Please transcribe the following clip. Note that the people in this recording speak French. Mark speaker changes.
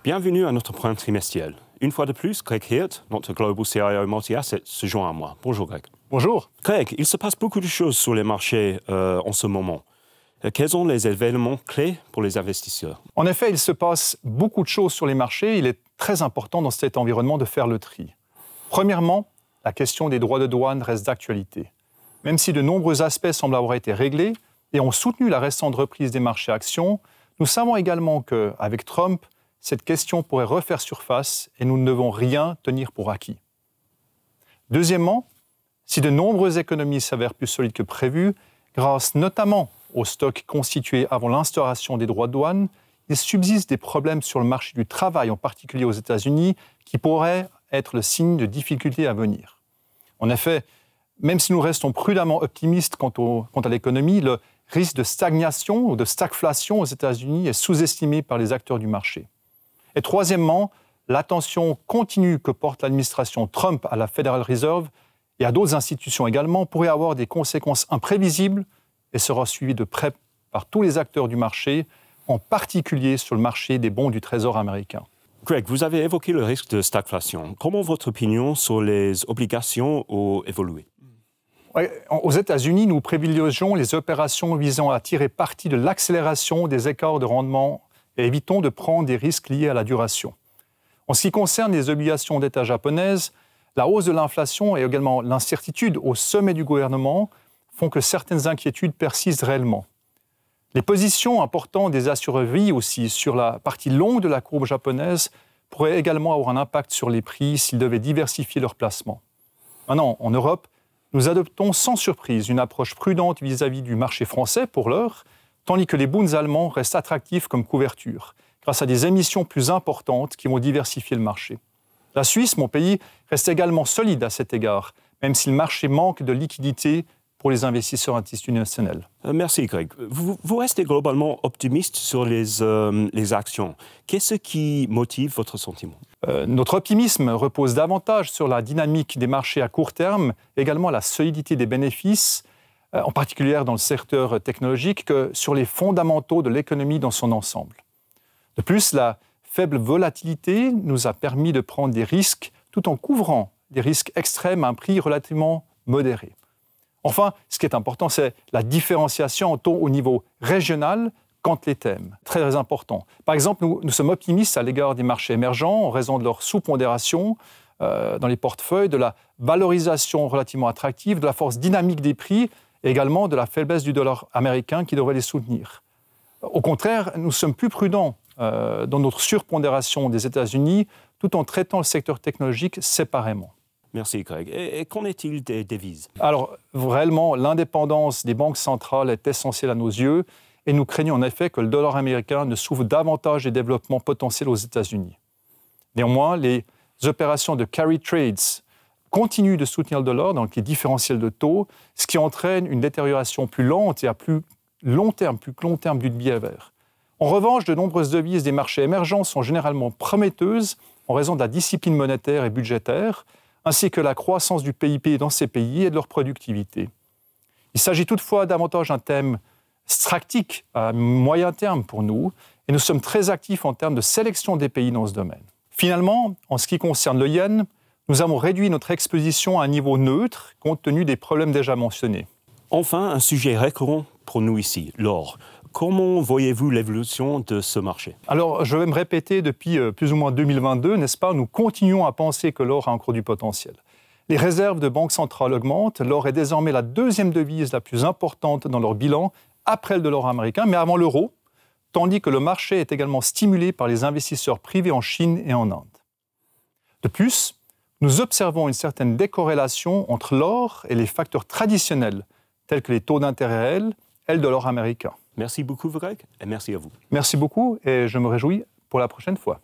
Speaker 1: Bienvenue à notre point trimestriel. Une fois de plus, Greg Hirt, notre Global CIO Multi-Asset, se joint à moi. Bonjour Greg.
Speaker 2: Bonjour.
Speaker 1: Greg, il se passe beaucoup de choses sur les marchés en ce moment. Quels sont les événements clés pour les investisseurs?
Speaker 2: En effet, il se passe beaucoup de choses sur les marchés. Il est très important dans cet environnement de faire le tri. Premièrement, la question des droits de douane reste d'actualité. Même si de nombreux aspects semblent avoir été réglés et ont soutenu la récente reprise des marchés actions, nous savons également qu'avec Trump, cette question pourrait refaire surface et nous ne devons rien tenir pour acquis. Deuxièmement, si de nombreuses économies s'avèrent plus solides que prévu, grâce notamment aux stocks constitués avant l'instauration des droits de douane, il subsiste des problèmes sur le marché du travail, en particulier aux États-Unis, qui pourraient être le signe de difficultés à venir. En effet, même si nous restons prudemment optimistes quant à l'économie, le risque de stagnation ou de stagflation aux États-Unis est sous-estimé par les acteurs du marché. Et troisièmement, l'attention continue que porte l'administration Trump à la Federal Reserve et à d'autres institutions également pourrait avoir des conséquences imprévisibles et sera suivie de près par tous les acteurs du marché, en particulier sur le marché des bons du Trésor américain.
Speaker 1: Greg, vous avez évoqué le risque de stagflation. Comment votre opinion sur les obligations a évolué?
Speaker 2: Aux États-Unis, nous privilégions les opérations visant à tirer parti de l'accélération des écarts de rendement et évitons de prendre des risques liés à la duration. En ce qui concerne les obligations d'État japonaises, la hausse de l'inflation et également l'incertitude au sommet du gouvernement font que certaines inquiétudes persistent réellement. Les positions importantes des assureurs-vie aussi sur la partie longue de la courbe japonaise pourraient également avoir un impact sur les prix s'ils devaient diversifier leurs placements. Maintenant, en Europe, nous adoptons sans surprise une approche prudente vis-à-vis du marché français pour l'heure, tandis que les bunds allemands restent attractifs comme couverture, grâce à des émissions plus importantes qui vont diversifier le marché. La Suisse, mon pays, reste également solide à cet égard, même si le marché manque de liquidités pour les investisseurs institutionnels.
Speaker 1: Merci Greg. Vous restez globalement optimiste sur les actions. Qu'est-ce qui motive votre sentiment?
Speaker 2: Notre optimisme repose davantage sur la dynamique des marchés à court terme, également la solidité des bénéfices, en particulier dans le secteur technologique, que sur les fondamentaux de l'économie dans son ensemble. De plus, la faible volatilité nous a permis de prendre des risques tout en couvrant des risques extrêmes à un prix relativement modéré. Enfin, ce qui est important, c'est la différenciation tant au niveau régional qu'entre les thèmes. Très important. Par exemple, nous sommes optimistes à l'égard des marchés émergents en raison de leur sous-pondération dans les portefeuilles, de la valorisation relativement attractive, de la force dynamique des prix et également de la faiblesse du dollar américain qui devrait les soutenir. Au contraire, nous sommes plus prudents dans notre surpondération des États-Unis tout en traitant le secteur technologique séparément.
Speaker 1: Merci Greg. Et qu'en est-il des devises?
Speaker 2: Alors, réellement, l'indépendance des banques centrales est essentielle à nos yeux et nous craignons en effet que le dollar américain ne souffre davantage des développements potentiels aux États-Unis. Néanmoins, les opérations de carry trades continuent de soutenir le dollar, donc les différentiels de taux, ce qui entraîne une détérioration plus lente et à plus long terme du billet vert. En revanche, de nombreuses devises des marchés émergents sont généralement prometteuses en raison de la discipline monétaire et budgétaire, ainsi que la croissance du PIB dans ces pays et de leur productivité. Il s'agit toutefois davantage d'un thème stratégique à moyen terme pour nous, et nous sommes très actifs en termes de sélection des pays dans ce domaine. Finalement, en ce qui concerne le yen, nous avons réduit notre exposition à un niveau neutre, compte tenu des problèmes déjà mentionnés.
Speaker 1: Enfin, un sujet récurrent pour nous ici, l'or. Comment voyez-vous l'évolution de ce marché?
Speaker 2: Alors, je vais me répéter depuis plus ou moins 2022, n'est-ce pas? Nous continuons à penser que l'or a encore du potentiel. Les réserves de banques centrales augmentent. L'or est désormais la deuxième devise la plus importante dans leur bilan, après le dollar américain, mais avant l'euro, tandis que le marché est également stimulé par les investisseurs privés en Chine et en Inde. De plus, nous observons une certaine décorrélation entre l'or et les facteurs traditionnels, tels que les taux d'intérêt réels et le dollar américain.
Speaker 1: Merci beaucoup, Greg, et merci à vous.
Speaker 2: Merci beaucoup, et je me réjouis pour la prochaine fois.